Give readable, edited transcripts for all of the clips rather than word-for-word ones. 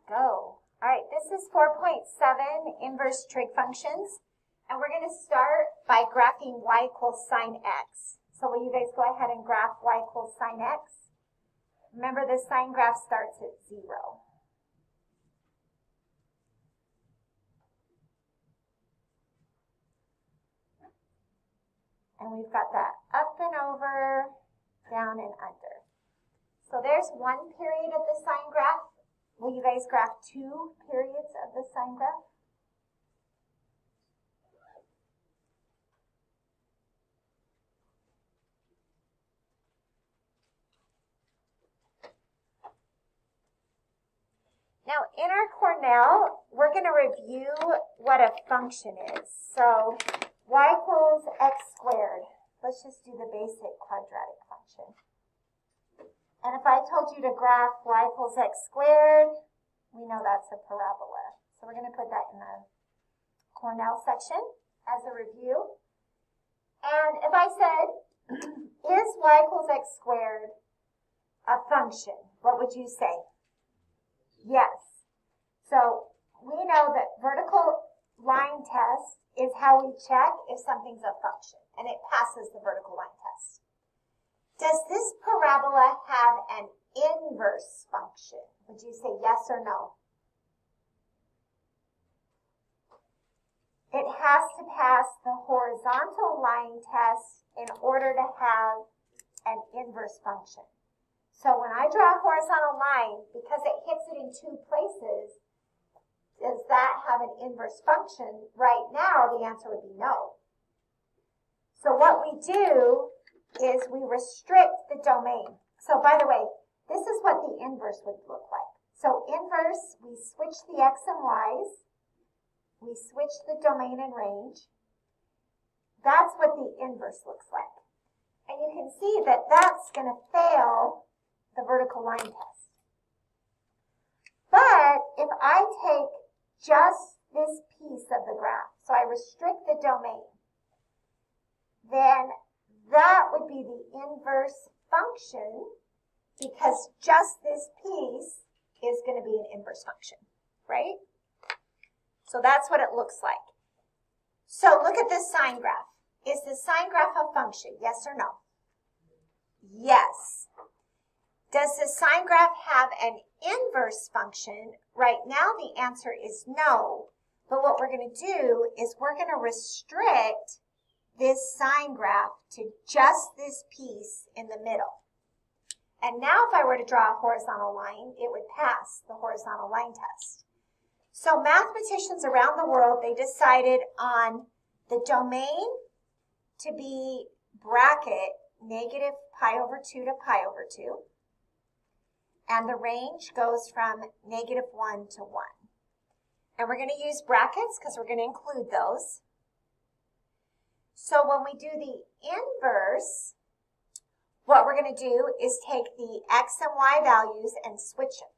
go. All right, this is 4.7, inverse trig functions. And we're going to start by graphing y equals sine x. So will you guys go ahead and graph y equals sine x? Remember, the sine graph starts at 0. And we've got that up and over, down and under. So there's one period of the sine graph. Will you guys graph 2 periods of the sine graph? Now, in our Cornell, we're going to review what a function is. So, y equals x squared. Let's just do the basic quadratic function. And if I told you to graph y equals x squared, we know that's a parabola. So we're going to put that in the Cornell section as a review. And if I said, is y equals x squared a function, what would you say? Yes. So we know that vertical line test is how we check if something's a function, and it passes the vertical line test. Does this parabola have an inverse function? Would you say yes or no? It has to pass the horizontal line test in order to have an inverse function. So when I draw a horizontal line, because it hits it in 2 places, does that have an inverse function? Right now, the answer would be no. So what we do is we restrict the domain. So by the way, this is what the inverse would look like. So inverse, we switch the x and y's. We switch the domain and range. That's what the inverse looks like. And you can see that that's going to fail the vertical line test. But if I take just this piece of the graph, so I restrict the domain, then that would be the inverse function, because just this piece is going to be an inverse function, right? So that's what it looks like. So look at this sine graph. Is the sine graph a function, yes or no? Yes. Does the sine graph have an inverse function? Right now the answer is no. But what we're going to do is we're going to restrict this sine graph to just this piece in the middle. And now if I were to draw a horizontal line, it would pass the horizontal line test. So mathematicians around the world, they decided on the domain to be bracket negative pi over 2 to pi over 2. And the range goes from negative 1 to 1. And we're going to use brackets because we're going to include those. So when we do the inverse, what we're going to do is take the x and y values and switch them.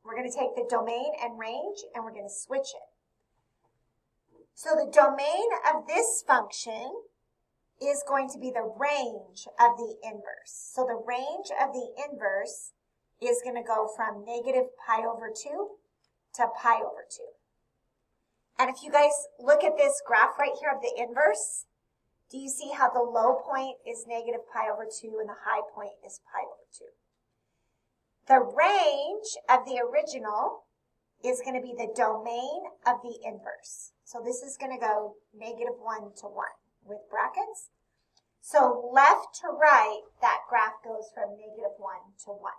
We're going to take the domain and range and we're going to switch it. So the domain of this function is going to be the range of the inverse. So the range of the inverse is going to go from negative pi over 2 to pi over 2. And if you guys look at this graph right here of the inverse, do you see how the low point is negative pi over 2 and the high point is pi over 2? The range of the original is going to be the domain of the inverse. So this is going to go negative 1 to 1 with brackets. So left to right, that graph goes from negative 1 to 1.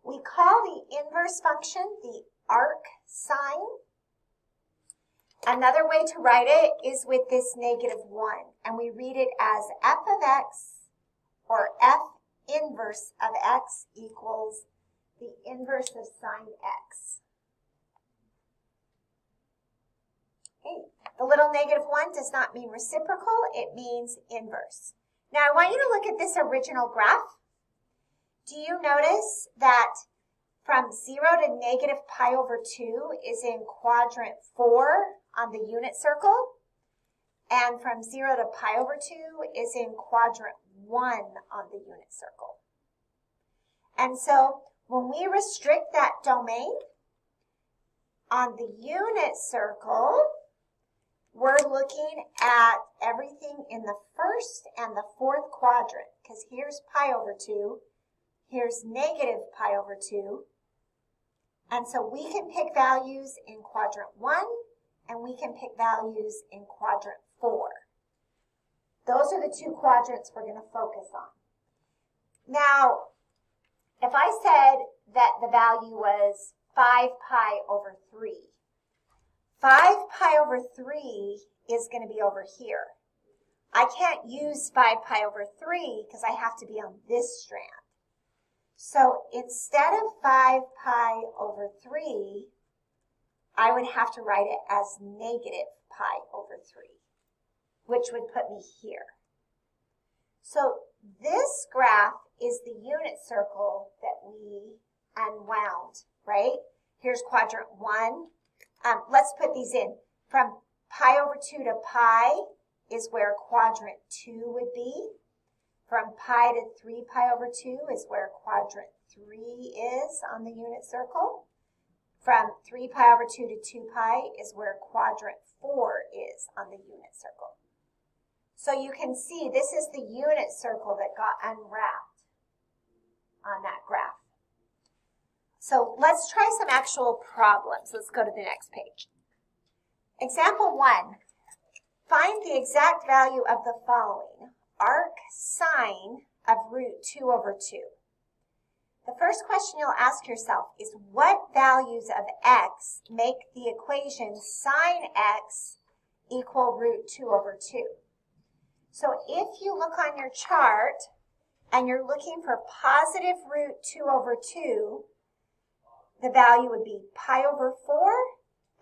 We call the inverse function the arc sine. Another way to write it is with this negative 1, and we read it as f of x, or f inverse of x equals the inverse of sine x. Okay. The little negative 1 does not mean reciprocal, it means inverse. Now I want you to look at this original graph. Do you notice that from 0 to negative pi over 2 is in quadrant 4 on the unit circle? And from 0 to pi over 2 is in quadrant 1 on the unit circle. And so when we restrict that domain, on the unit circle, we're looking at everything in the first and the fourth quadrant, because here's pi over 2, here's negative pi over 2, and so we can pick values in quadrant 1, and we can pick values in quadrant 4. Those are the two quadrants we're going to focus on. Now, if I said that the value was 5 pi over 3, 5 pi over 3 is going to be over here. I can't use 5 pi over 3 because I have to be on this strand. So instead of 5 pi over 3, I would have to write it as negative pi over 3, which would put me here. So this graph is the unit circle that we unwound, right? Here's quadrant 1. Let's put these in. From pi over 2 to pi is where quadrant 2 would be. From pi to 3 pi over 2 is where quadrant 3 is on the unit circle. From 3 pi over 2 to 2 pi is where quadrant 4 is on the unit circle. So you can see this is the unit circle that got unwrapped on that graph. So let's try some actual problems. Let's go to the next page. Example 1. Find the exact value of the following. Arc sine of root 2 over 2. The first question you'll ask yourself is what values of x make the equation sine x equal root 2 over 2? So if you look on your chart and you're looking for positive root 2 over 2, the value would be pi over 4,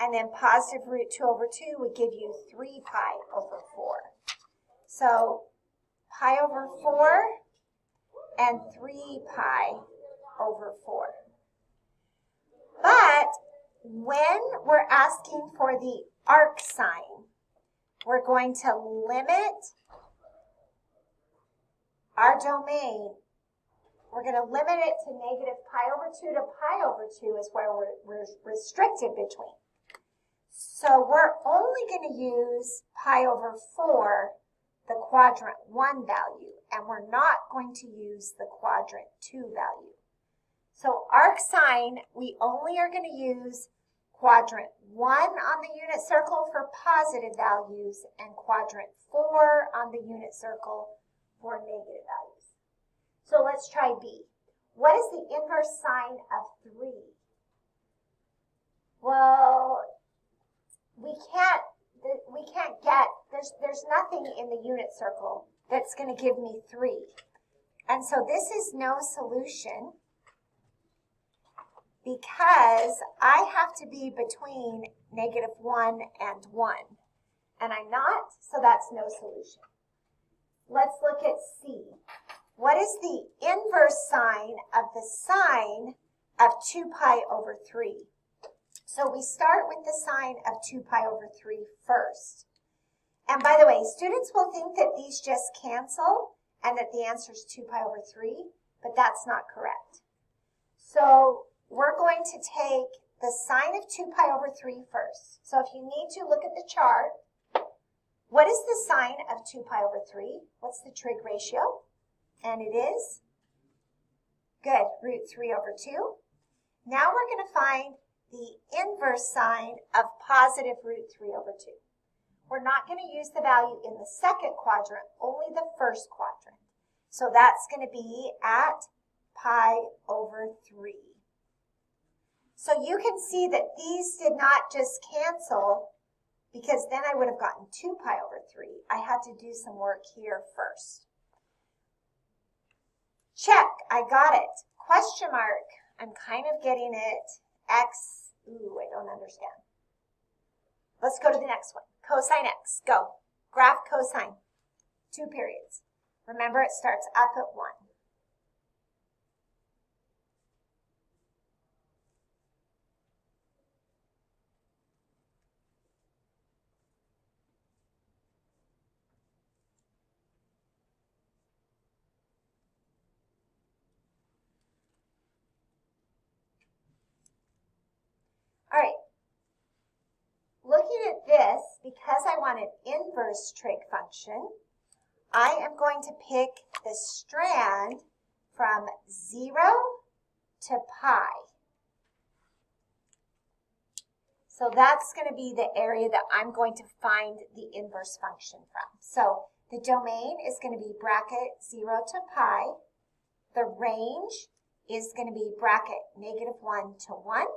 and then positive root 2 over 2 would give you 3 pi over 4. So pi over 4 and 3 pi over 4. But when we're asking for the arc sine, we're going to limit our domain. We're going to limit it to negative pi over 2 to pi over 2 is where we're restricted between. So we're only going to use pi over 4, the quadrant 1 value, and we're not going to use the quadrant 2 value. So arc sine, we only are going to use quadrant 1 on the unit circle for positive values and quadrant 4 on the unit circle for negative values. So let's try B. What is the inverse sine of 3? Well, we can't get, there's nothing in the unit circle that's going to give me 3. And so this is no solution because I have to be between negative 1 and 1. And I'm not, so that's no solution. Let's look at C. What is the inverse sine of the sine of 2 pi over 3? So we start with the sine of 2 pi over 3 first. And by the way, students will think that these just cancel and that the answer is 2 pi over 3, but that's not correct. So we're going to take the sine of 2 pi over 3 first. So if you need to look at the chart, what is the sine of 2 pi over 3? What's the trig ratio? And it is, good, root 3 over 2. Now we're going to find the inverse sine of positive root 3 over 2. We're not going to use the value in the second quadrant, only the first quadrant. So that's going to be at pi over 3. So you can see that these did not just cancel because then I would have gotten 2 pi over 3. I had to do some work here first. Check, I got it. Question mark, I'm kind of getting it. X, ooh, I don't understand. Let's go to the next one. Cosine x, go. Graph cosine, 2 periods. Remember, it starts up at 1. All right. Looking at this, because I want an inverse trig function, I am going to pick the strand from 0 to pi. So that's going to be the area that I'm going to find the inverse function from. So the domain is going to be bracket 0 to pi. The range is going to be bracket -1 to 1.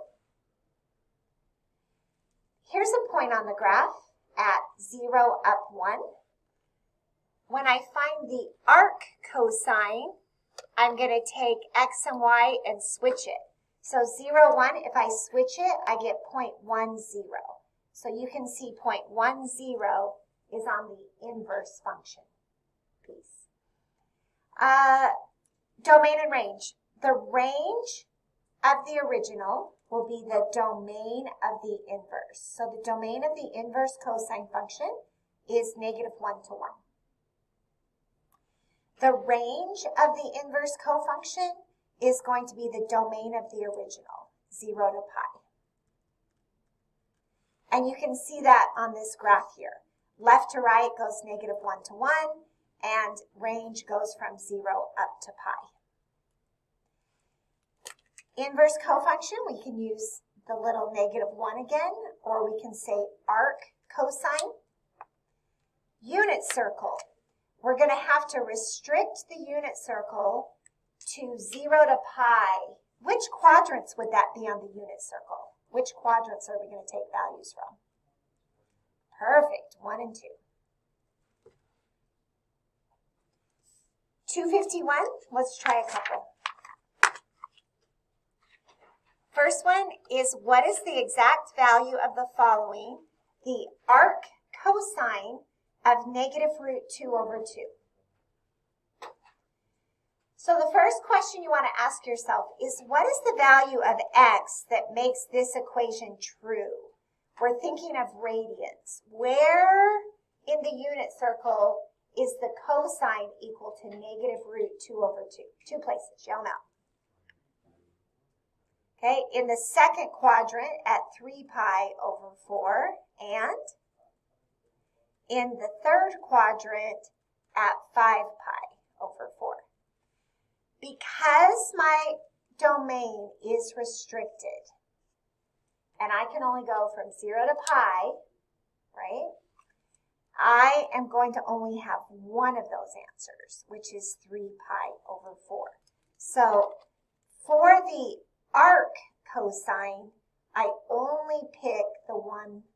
Here's a point on the graph at 0 up 1. When I find the arc cosine, I'm going to take x and y and switch it. So 0, 1, if I switch it, I get 0.10. So you can see 0.10 is on the inverse function piece. Domain and range. The range of the original will be the domain of the inverse. So the domain of the inverse cosine function is -1 to 1. The range of the inverse cofunction is going to be the domain of the original, 0 to pi. And you can see that on this graph here. Left to right goes -1 to 1, and range goes from 0 up to pi. Inverse cofunction, we can use the little -1 again, or we can say arc cosine. Unit circle. We're going to have to restrict the unit circle to 0 to pi. Which quadrants would that be on the unit circle? Which quadrants are we going to take values from? Perfect, 1 and 2. 251, let's try a couple. First one is, what is the exact value of the following? The arc cosine of -√2/2. So the first question you want to ask yourself is, what is the value of x that makes this equation true? We're thinking of radians. Where in the unit circle is the cosine equal to -√2/2? Two places, yell them out. Okay, in the second quadrant at 3 pi over 4, and in the third quadrant at 5 pi over 4. Because my domain is restricted, and I can only go from 0 to pi, right? I am going to only have one of those answers, which is 3 pi over 4. So for the arc cosine, I only pick the one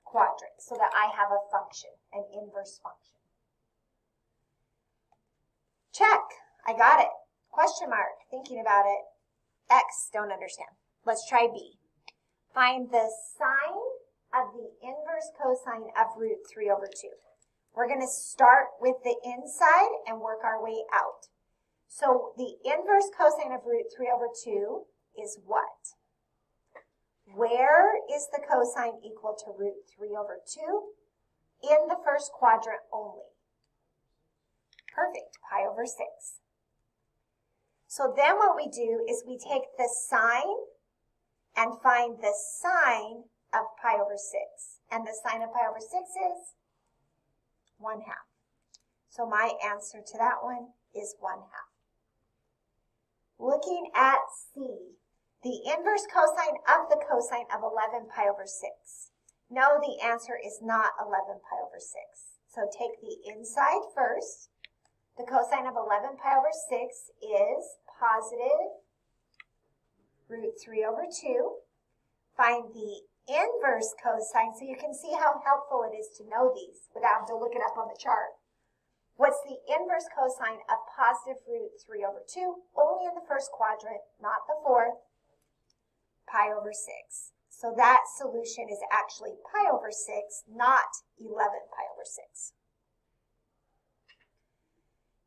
quadrant so that I have a function, an inverse function. Check, I got it. Question mark, thinking about it. X, don't understand. Let's try B. Find the sine of the inverse cosine of √3/2. We're going to start with the inside and work our way out. So the inverse cosine of √3/2 is what? Where is the cosine equal to √3/2? In the first quadrant only. Perfect, pi over 6. So then what we do is we take the sine and find the sine of pi over 6. And the sine of pi over 6 is 1/2. So my answer to that one is 1/2. Looking at C, the inverse cosine of the cosine of 11 pi over 6. No, the answer is not 11 pi over 6. So take the inside first. The cosine of 11 pi over 6 is positive √3/2. Find the inverse cosine, so you can see how helpful it is to know these without having to look it up on the chart. What's the inverse cosine of positive √3/2? Only in the first quadrant, not the fourth. Pi over 6. So that solution is actually pi over 6, not 11 pi over 6.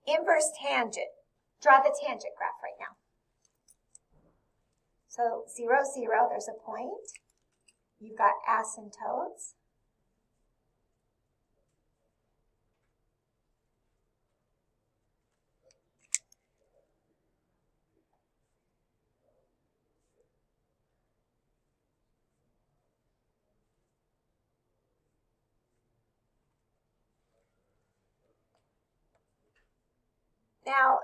Inverse tangent. Draw the tangent graph right now. So 0, 0, there's a point. You've got asymptotes. Now,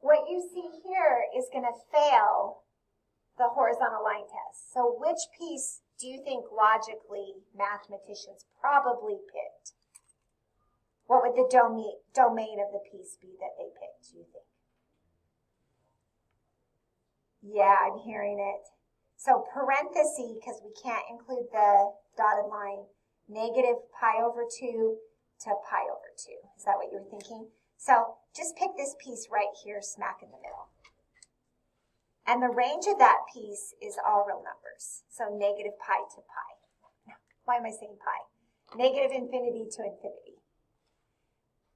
what you see here is going to fail the horizontal line test. So which piece do you think logically mathematicians probably picked? What would the domain of the piece be that they picked, do you think? Yeah, I'm hearing it. So parenthesis, because we can't include the dotted line, negative pi over 2 to pi over 2. Is that what you were thinking? So just pick this piece right here, smack in the middle. And the range of that piece is all real numbers. So negative pi to pi. Why am I saying pi? Negative infinity to infinity.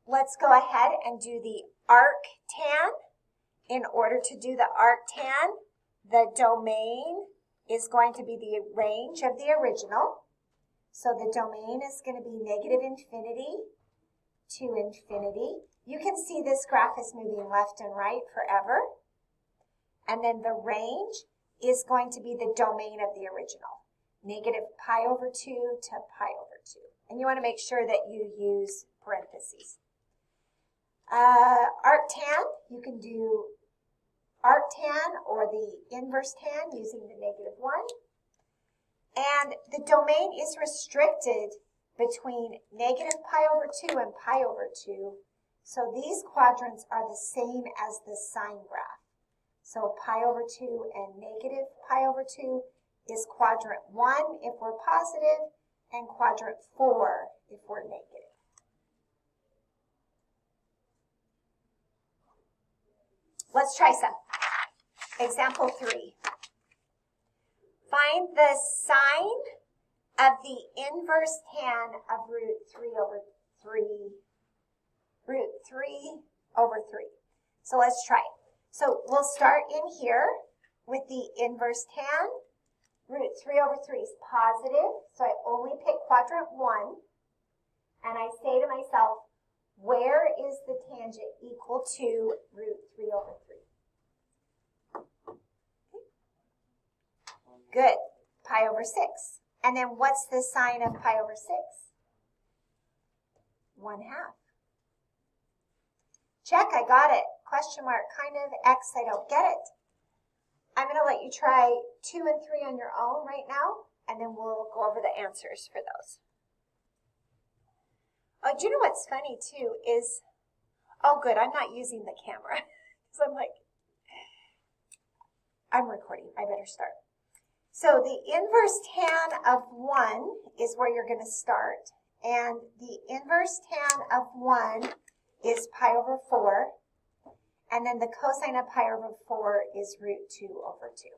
Let's go ahead and do the arctan. In order to do the arctan, the domain is going to be the range of the original. So the domain is going to be negative infinity to infinity. You can see this graph is moving left and right forever. And then the range is going to be the domain of the original. Negative pi over 2 to pi over 2. And you want to make sure that you use parentheses. Arctan, you can do arctan or the inverse tan using the negative 1. And the domain is restricted between negative pi over 2 and pi over 2. So these quadrants are the same as the sine graph. So pi over 2 and negative pi over 2 is quadrant 1 if we're positive and quadrant 4 if we're negative. Let's try some. Example 3. Find the sine of the inverse tan of root 3 over 3. So let's try it. So we'll start in here with the inverse tan. Root 3 over 3 is positive, so I only pick quadrant 1. And I say to myself, where is the tangent equal to root 3 over 3? Good. Pi over 6. And then what's the sine of pi over 6? 1/2. Check, I got it. Question mark, kind of, X, I don't get it. I'm going to let you try 2 and 3 on your own right now, and then we'll go over the answers for those. Oh, do you know what's funny too is, oh good, I'm not using the camera. So I'm recording, I better start. So the inverse tan of 1 is where you're going to start. And the inverse tan of 1 is pi over 4. And then the cosine of pi over 4 is root 2 over 2.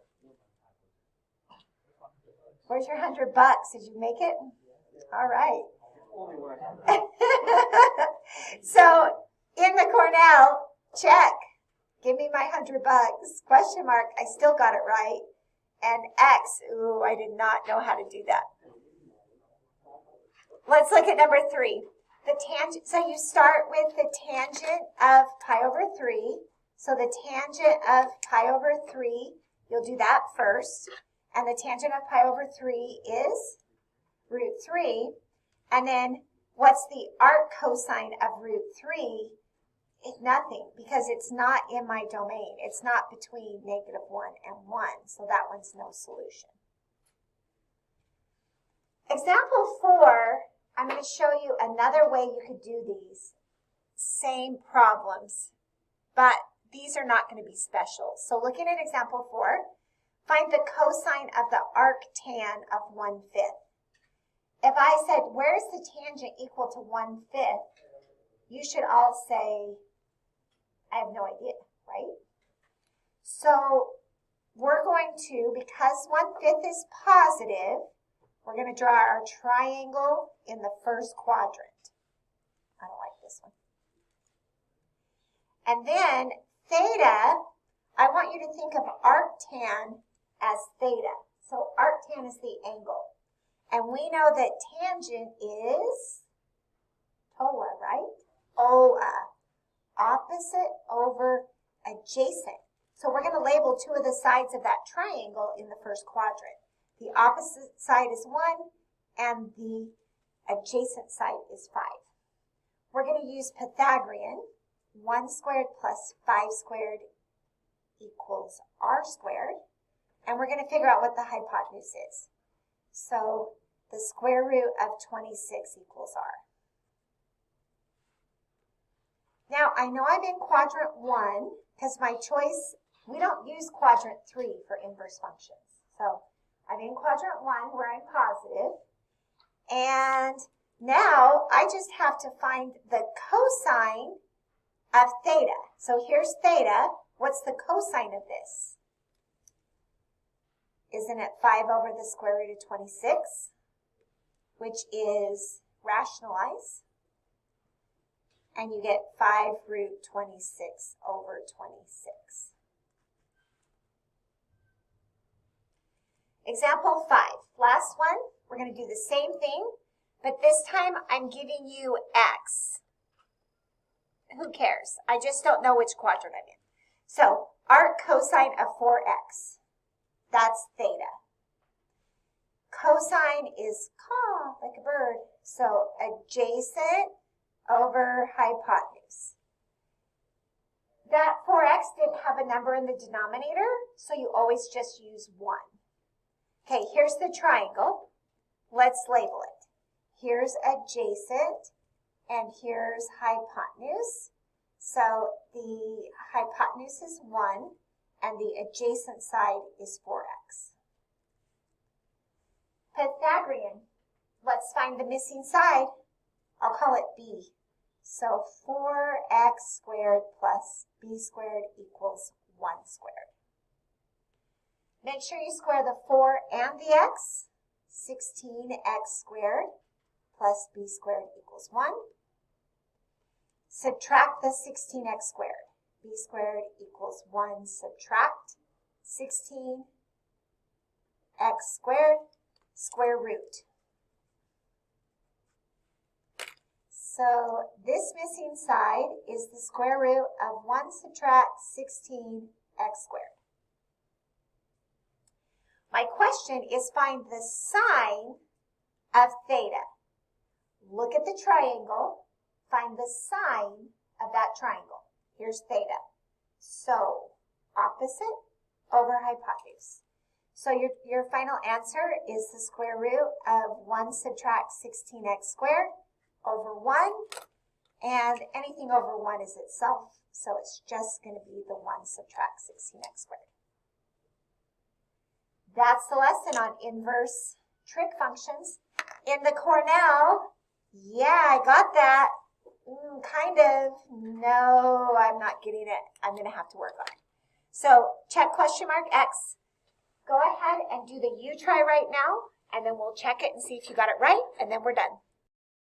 Where's your $100? Did you make it? All right. So in the Cornell, check. Give me my $100. Question mark. I still got it right. And X. Ooh, I did not know how to do that. Let's look at number 3. The tangent. So you start with the tangent of pi over 3. So the tangent of pi over 3, you'll do that first. And the tangent of pi over 3 is root 3. And then what's the arc cosine of root 3? It's nothing because it's not in my domain. It's not between negative 1 and 1. So that one's no solution. Example 4, I'm going to show you another way you could do these same problems, but these are not going to be special. So looking at example 4, find the cosine of the arctan of 1/5. If I said, where's the tangent equal to 1/5, you should all say, I have no idea, right? So we're going to, because 1/5 is positive, we're going to draw our triangle in the first quadrant. I don't like this one. And then theta, I want you to think of arctan as theta. So arctan is the angle. And we know that tangent is TOA, right? OA. Opposite over adjacent. So we're going to label 2 of the sides of that triangle in the first quadrant. The opposite side is 1 and the adjacent side is 5. We're going to use Pythagorean. 1 squared plus 5 squared equals r squared. And we're going to figure out what the hypotenuse is. So the square root of 26 equals r. Now, I know I'm in quadrant 1 because my choice, we don't use quadrant 3 for inverse functions. So I'm in quadrant 1 where I'm positive. And now I just have to find the cosine of theta. So here's theta. What's the cosine of this? Isn't it 5 over the square root of 26, which is rationalize? And you get 5 root 26 over 26. Example 5. Last one. We're going to do the same thing, but this time I'm giving you x. Who cares? I just don't know which quadrant I'm in. So, arc cosine of 4x. That's theta. Cosine is caw, like a bird. So, adjacent over hypotenuse. That 4x didn't have a number in the denominator, so you always just use 1. Okay, here's the triangle. Let's label it. Here's adjacent, and here's hypotenuse. So the hypotenuse is 1, and the adjacent side is 4x. Pythagorean. Let's find the missing side. I'll call it b. So 4x squared plus b squared equals 1 squared. Make sure you square the 4 and the x. 16x squared plus b squared equals 1. Subtract the 16x squared. B squared equals 1. Subtract 16x squared, square root. So this missing side is the square root of 1 subtract 16x squared. My question is find the sine of theta. Look at the triangle. Find the sine of that triangle. Here's theta. So opposite over hypotenuse. So your final answer is the square root of 1 subtract 16x squared over 1. And anything over 1 is itself. So it's just going to be the 1 subtract 16x squared. That's the lesson on inverse trig functions. In the Cornell, yeah, I got that. Kind of. No, I'm not getting it. I'm going to have to work on it. So check question mark X. Go ahead and do the you try right now, and then we'll check it and see if you got it right, and then we're done.